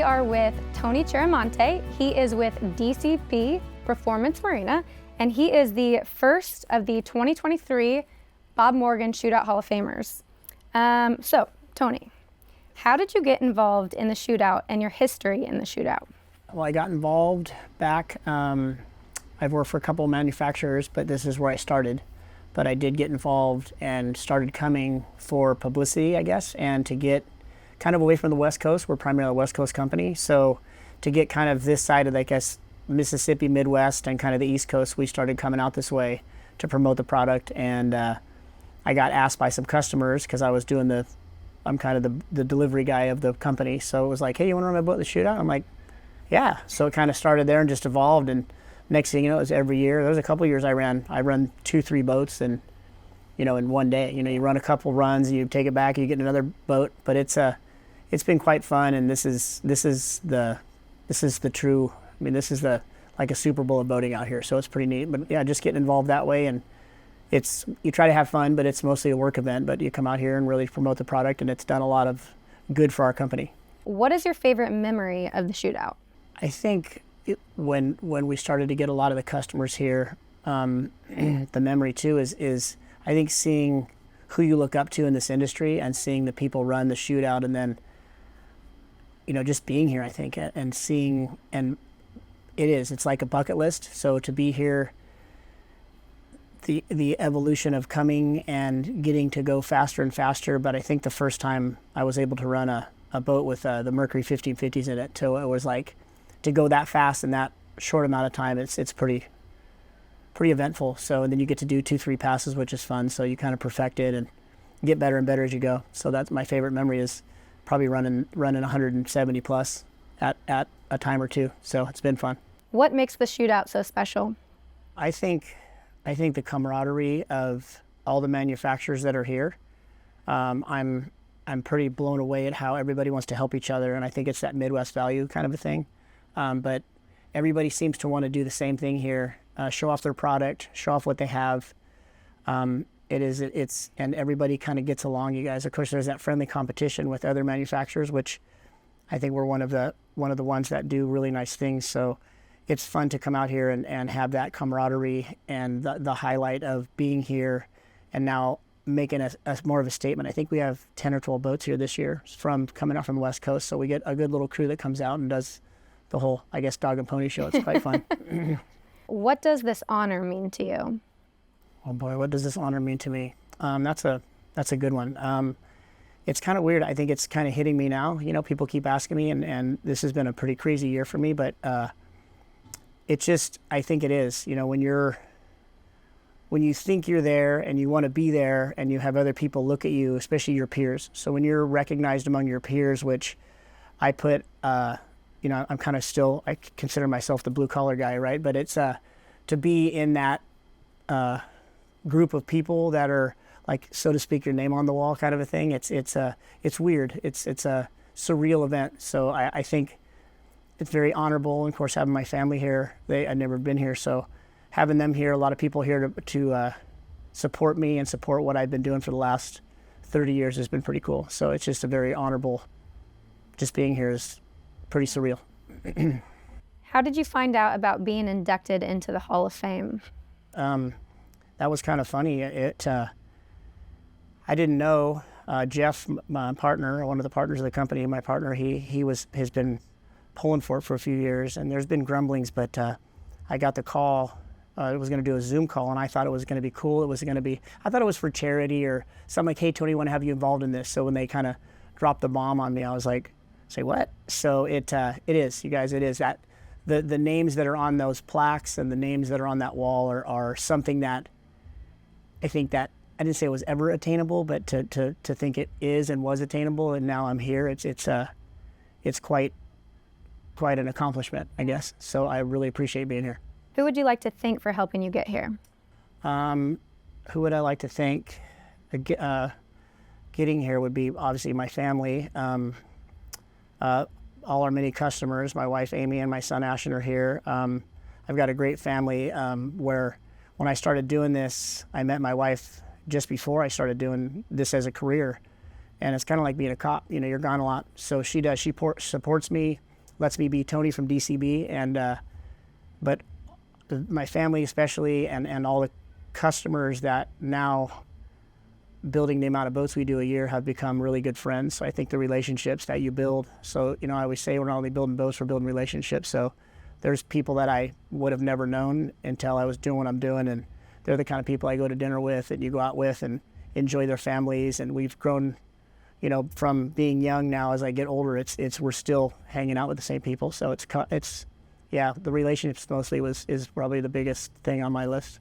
we are with Tony Chiaramonte. He is with DCP Performance Marina, and he is the first of the 2023 Bob Morgan Shootout Hall of Famers. So, Tony, how did you get involved in the shootout and your history in the shootout? Well, I got involved back, I've worked for a couple of manufacturers, but this is where I started. But I did get involved and started coming for publicity, I guess, and to get kind of away from the West Coast. We're primarily a West Coast company. So to get kind of this side of, I guess, Mississippi, Midwest, and kind of the East Coast, we started coming out this way to promote the product. And I got asked by some customers, because I'm kind of the delivery guy of the company. So it was like, hey, you want to run my boat at the shootout? I'm like, yeah. So it kind of started there and just evolved. And next thing you know, it was every year. There was a couple of years I run 2-3 boats, and in one day. You run a couple runs, you take it back, you get another boat. But it's been quite fun, and this is the true. I mean, this is like a Super Bowl of boating out here. So it's pretty neat. But yeah, just getting involved that way, and you try to have fun, but it's mostly a work event. But you come out here and really promote the product, and it's done a lot of good for our company. What is your favorite memory of the shootout? I think when we started to get a lot of the customers here, the memory too is I think seeing who you look up to in this industry and seeing the people run the shootout, and then just being here, I think, and seeing, and it's like a bucket list. So to be here, the evolution of coming and getting to go faster and faster. But I think the first time I was able to run a boat with the Mercury 1550s in it, so it was like, to go that fast in that short amount of time, it's pretty eventful. So, and then you get to do 2-3 passes, which is fun. So you kind of perfect it and get better and better as you go. So that's my favorite memory, is probably running 170 plus at a time or two. So it's been fun. What makes the shootout so special? I think the camaraderie of all the manufacturers that are here. I'm pretty blown away at how everybody wants to help each other, and I think it's that Midwest value kind of a thing. But everybody seems to want to do the same thing here, show off their product, show off what they have. And everybody kind of gets along, you guys. Of course, there's that friendly competition with other manufacturers, which I think we're one of the ones that do really nice things. So it's fun to come out here and have that camaraderie and the highlight of being here and now making a more of a statement. I think we have 10 or 12 boats here this year coming out from the West Coast. So we get a good little crew that comes out and does the whole, I guess, dog and pony show. It's quite fun. What does this honor mean to you? Oh boy, what does this honor mean to me? That's a good one. It's kind of weird. I think it's kind of hitting me now. People keep asking me, and this has been a pretty crazy year for me, but I think it is. When you think you're there and you want to be there and you have other people look at you, especially your peers. So when you're recognized among your peers, which I put, I'm kind of still, I consider myself the blue collar guy, right? But it's to be in that group of people that are, like, so to speak, your name on the wall kind of a thing. It's weird. It's a surreal event. So I think it's very honorable. And of course, having my family here, I'd never been here, so having them here, a lot of people here to support me and support what I've been doing for the last 30 years has been pretty cool. So it's just a very honorable, just being here is pretty surreal. How did you find out about being inducted into the Hall of Fame? That was kind of funny. I didn't know. Jeff, my partner, one of the partners of the company, my partner, has been pulling for it for a few years, and there's been grumblings, but I got the call. It was going to do a Zoom call, and I thought it was going to be cool. I thought it was for charity or something, like, hey, Tony, I want to have you involved in this. So when they kind of dropped the bomb on me, I was like, say what? So it is, you guys, it is that the names that are on those plaques and the names that are on that wall are something that I think that I didn't say it was ever attainable, but to think it is and was attainable, and now I'm here, it's quite an accomplishment, I guess. So I really appreciate being here. Who would you like to thank for helping you get here? Who would I like to thank? Getting here would be obviously my family, all our many customers. My wife Amy and my son Ashton are here. I've got a great family where when I started doing this, I met my wife just before I started doing this as a career. And it's kind of like being a cop, you're gone a lot. So she does, she supports me. lets me be Tony from DCB, and but my family especially, and all the customers that now, building the amount of boats we do a year, have become really good friends. So I think the relationships that you build, so I always say we're not only building boats, we're building relationships. So there's people that I would have never known until I was doing what I'm doing, and they're the kind of people I go to dinner with and you go out with and enjoy their families. And we've grown, from being young. Now as I get older, it's we're still hanging out with the same people. So it's the relationships mostly is probably the biggest thing on my list.